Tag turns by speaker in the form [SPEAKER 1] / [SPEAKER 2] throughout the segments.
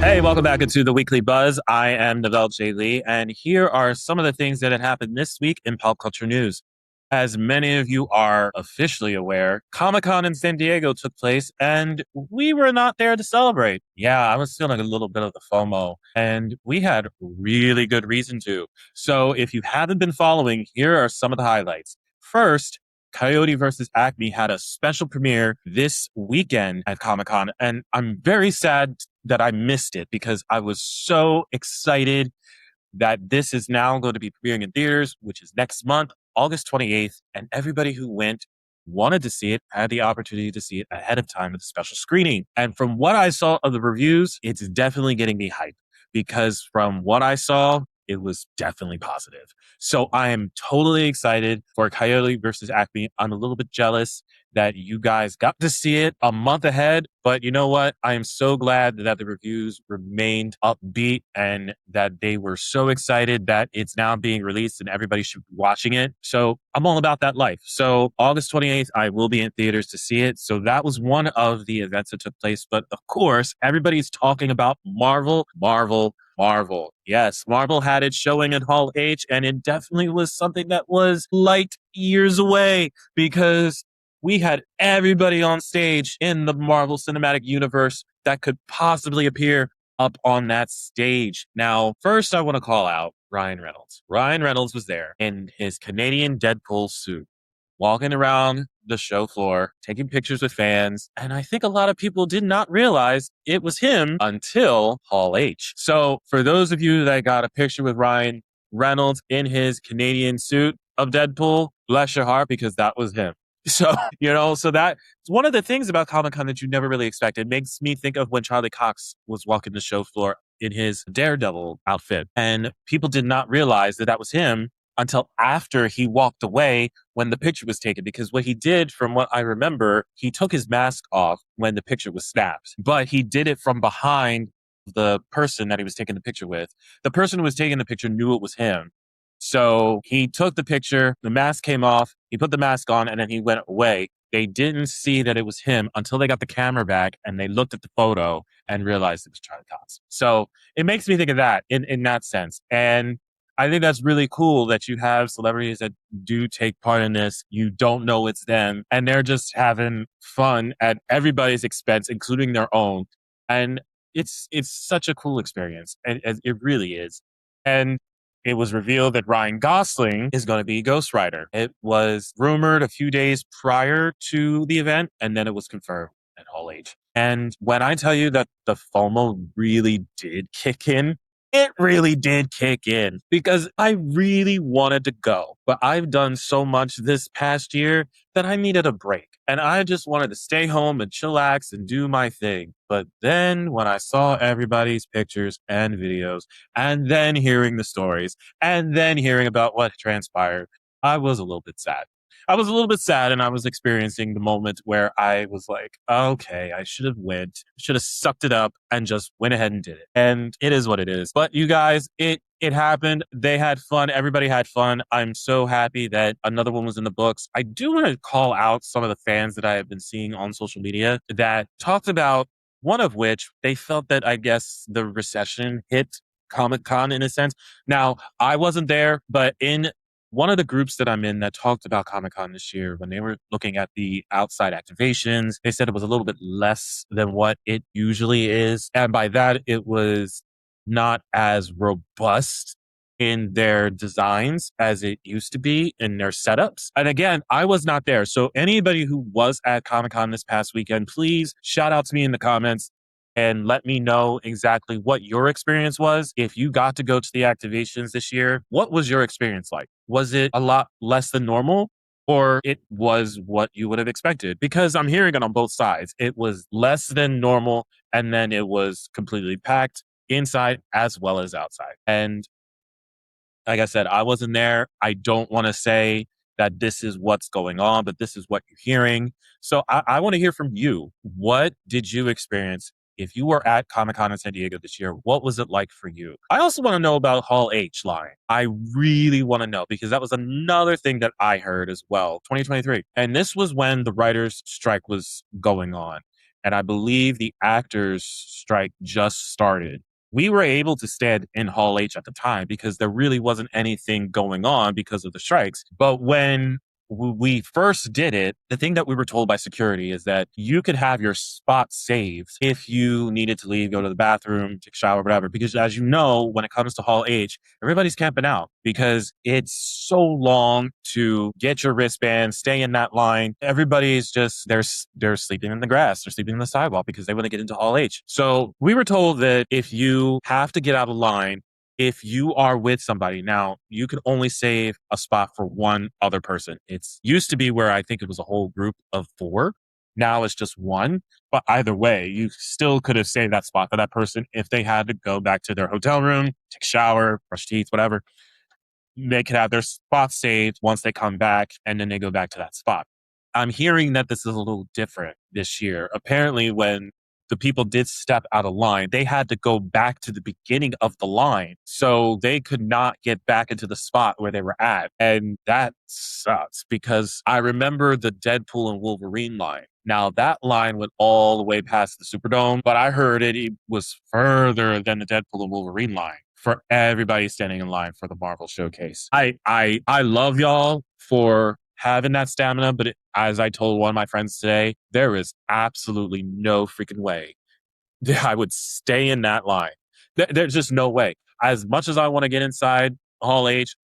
[SPEAKER 1] Hey, welcome back into the Weekly Buzz. I am NaVell J, and here are some of the things that had happened this week in pop culture news. As many of you are officially aware, Comic-Con in San Diego took place, and we were not there to celebrate. Yeah, I was feeling a little bit of the FOMO, and we had really good reason to. So if you haven't been following, here are some of the highlights. First, Coyote versus Acme had a special premiere this weekend at Comic-Con, and I'm very sad that I missed it because I was so excited that this is now going to be premiering in theaters, which is next month, August 28th. And everybody who went wanted to see it, had the opportunity to see it ahead of time at the special screening. And from what I saw of the reviews, it's definitely getting me hyped because from what I saw, it was definitely positive. So I am totally excited for Coyote versus Acme. I'm a little bit jealous that you guys got to see it a month ahead. But you know what? I am so glad that the reviews remained upbeat and that they were so excited that it's now being released and everybody should be watching it. So I'm all about that life. So August 28th, I will be in theaters to see it. So that was one of the events that took place. But of course, everybody's talking about Marvel. Yes, Marvel had it showing at Hall H, and it definitely was something that was light years away because we had everybody on stage in the Marvel Cinematic Universe that could possibly appear up on that stage. Now, first I want to call out Ryan Reynolds. Ryan Reynolds was there in his Canadian Deadpool suit, walking around the show floor, taking pictures with fans. And I think a lot of people did not realize it was him until Hall H. So for those of you that got a picture with Ryan Reynolds in his Canadian suit of Deadpool, bless your heart, because that was him. So, so that's one of the things about Comic-Con that you never really expect. It makes me think of when Charlie Cox was walking the show floor in his Daredevil outfit. And people did not realize that that was him until after he walked away when the picture was taken. Because what he did, from what I remember, he took his mask off when the picture was snapped. But he did it from behind the person that he was taking the picture with. The person who was taking the picture knew it was him. So he took the picture, the mask came off, he put the mask on, and then he went away. They didn't see that it was him until they got the camera back and they looked at the photo and realized it was Charlie Cox. So it makes me think of that in that sense. And I think that's really cool that you have celebrities that do take part in this. You don't know it's them, and they're just having fun at everybody's expense, including their own. And it's such a cool experience, and it really is. And it was revealed that Ryan Gosling is going to be Ghost Rider. It was rumored a few days prior to the event, and then it was confirmed at Hall H. And when I tell you that the FOMO really did kick in, it really did kick in because I really wanted to go. But I've done so much this past year that I needed a break. And I just wanted to stay home and chillax and do my thing. But then when I saw everybody's pictures and videos, and then hearing the stories, and then hearing about what transpired, I was a little bit sad. I was a little bit sad, and I was experiencing the moment where I was like, okay, I should have should have sucked it up and just went ahead and did it. And it is what it is. But you guys, it happened. They had fun. Everybody had fun. I'm so happy that another one was in the books. I do want to call out some of the fans that I have been seeing on social media that talked about, one of which they felt that I guess the recession hit Comic-Con in a sense. Now, I wasn't there, but in one of the groups that I'm in that talked about Comic-Con this year, when they were looking at the outside activations, they said it was a little bit less than what it usually is. And by that, it was not as robust in their designs as it used to be in their setups. And again, I was not there. So anybody who was at Comic-Con this past weekend, please shout out to me in the comments and let me know exactly what your experience was. If you got to go to the activations this year, what was your experience like? Was it a lot less than normal, or it was what you would have expected? Because I'm hearing it on both sides. It was less than normal, and then it was completely packed inside as well as outside. And like I said, I wasn't there. I don't want to say that this is what's going on, but this is what you're hearing. So I want to hear from you. What did you experience? If you were at Comic-Con in San Diego this year, what was it like for you? I also want to know about Hall H line. I really want to know because that was another thing that I heard as well, 2023. And this was when the writers' strike was going on. And I believe the actors strike just started. We were able to stand in Hall H at the time because there really wasn't anything going on because of the strikes. But when we first did it, the thing that we were told by security is that you could have your spot saved if you needed to leave, go to the bathroom, take a shower, whatever. Because as you know, when it comes to Hall H, everybody's camping out because it's so long to get your wristband, stay in that line. Everybody's just, they're sleeping in the grass, they're sleeping in the sidewalk because they want to get into Hall H. So we were told that if you have to get out of line, if you are with somebody now, you can only save a spot for one other person. It's used to be where I think it was a whole group of 4. Now it's just one. But either way, you still could have saved that spot for that person if they had to go back to their hotel room, take a shower, brush teeth, whatever. They could have their spot saved once they come back and then they go back to that spot. I'm hearing that this is a little different this year. Apparently, when the people did step out of line, they had to go back to the beginning of the line. So they could not get back into the spot where they were at. And that sucks because I remember the Deadpool and Wolverine line. Now that line went all the way past the Superdome, but I heard it was further than the Deadpool and Wolverine line for everybody standing in line for the Marvel showcase. I love y'all for having that stamina, but as I told one of my friends today, there is absolutely no freaking way that I would stay in that line. There's just no way. As much as I want to get inside Hall H,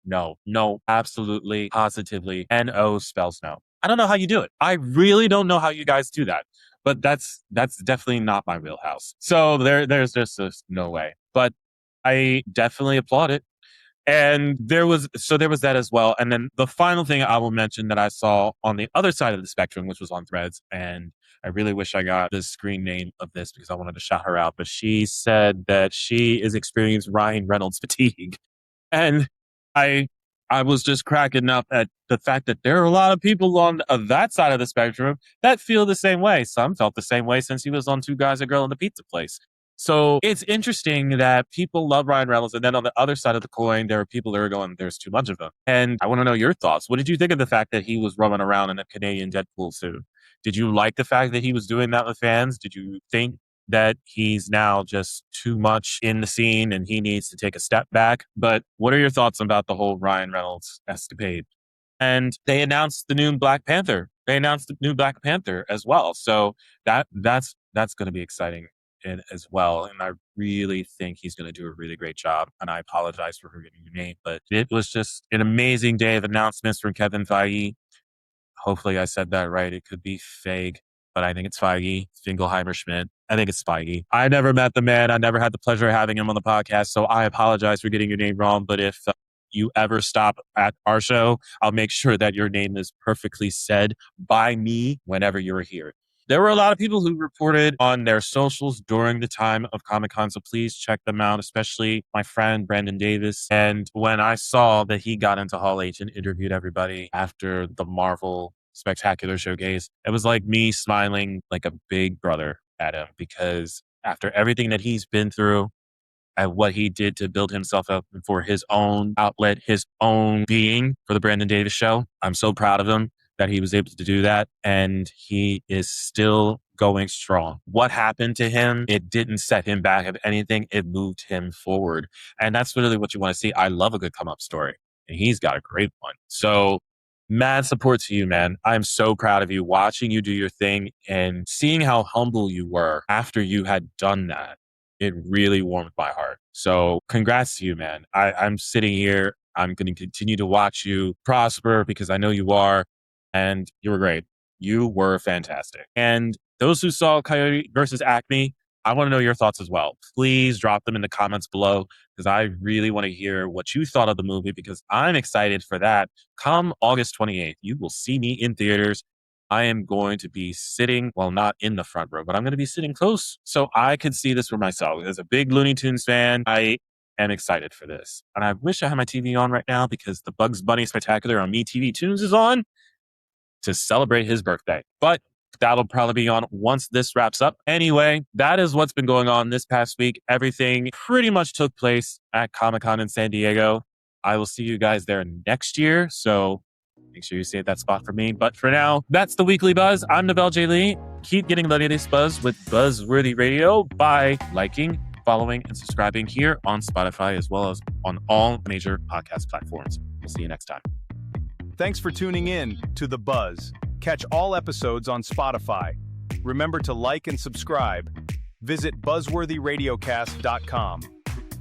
[SPEAKER 1] no, absolutely, positively, no spells no. I don't know how you do it. I really don't know how you guys do that. But that's definitely not my wheelhouse. So there's just no way. But I definitely applaud it. And there was that as well. And then the final thing I will mention that I saw on the other side of the spectrum, which was on Threads, and I really wish I got the screen name of this because I wanted to shout her out, but she said that she is experiencing Ryan Reynolds fatigue. And I I was just cracking up at the fact that there are a lot of people on that side of the spectrum that feel the same way. Some felt the same way since he was on Two Guys, a Girl, and the Pizza Place. So it's interesting that people love Ryan Reynolds. And then on the other side of the coin, there are people that are going, there's too much of him. And I want to know your thoughts. What did you think of the fact that he was roaming around in a Canadian Deadpool suit? Did you like the fact that he was doing that with fans? Did you think that he's now just too much in the scene and he needs to take a step back? But what are your thoughts about the whole Ryan Reynolds escapade? And they announced the new Black Panther. They announced the new Black Panther as well. So that's going to be exciting as well. And I really think he's going to do a really great job. And I apologize for forgetting your name, but it was just an amazing day of announcements from Kevin Feige. Hopefully I said that right. It could be Feige, but I think it's Feige, Finkelheimer Schmidt. I think it's Feige. I never met the man. I never had the pleasure of having him on the podcast. So I apologize for getting your name wrong. But if you ever stop at our show, I'll make sure that your name is perfectly said by me whenever you're here. There were a lot of people who reported on their socials during the time of Comic-Con, so please check them out, especially my friend Brandon Davis. And when I saw that he got into Hall H and interviewed everybody after the Marvel Spectacular Showcase, it was like me smiling like a big brother at him, because after everything that he's been through and what he did to build himself up for his own outlet, his own being for the Brandon Davis Show, I'm so proud of him that he was able to do that, and he is still going strong. What happened to him, it didn't set him back. If anything, it moved him forward. And that's really what you want to see. I love a good come-up story, and he's got a great one. So mad support to you, man. I'm so proud of you, watching you do your thing and seeing how humble you were after you had done that. It really warmed my heart. So congrats to you, man. I'm sitting here. I'm going to continue to watch you prosper because I know you are. And you were great. You were fantastic. And those who saw Coyote versus Acme, I want to know your thoughts as well. Please drop them in the comments below, because I really want to hear what you thought of the movie, because I'm excited for that. Come August 28th, you will see me in theaters. I am going to be sitting, well, not in the front row, but I'm going to be sitting close so I could see this for myself. As a big Looney Tunes fan, I am excited for this. And I wish I had my TV on right now, because the Bugs Bunny Spectacular on Me TV Tunes is on to celebrate his birthday. But that'll probably be on once this wraps up. Anyway, that is what's been going on this past week. Everything pretty much took place at Comic-Con in San Diego. I will see you guys there next year. So make sure you save that spot for me. But for now, that's the Weekly Buzz. I'm NaVell J. Lee. Keep getting the latest buzz with Buzzworthy Radio by liking, following, and subscribing here on Spotify, as well as on all major podcast platforms. We'll see you next time.
[SPEAKER 2] Thanks for tuning in to The Buzz. Catch all episodes on Spotify. Remember to like and subscribe. Visit buzzworthyradiocast.com.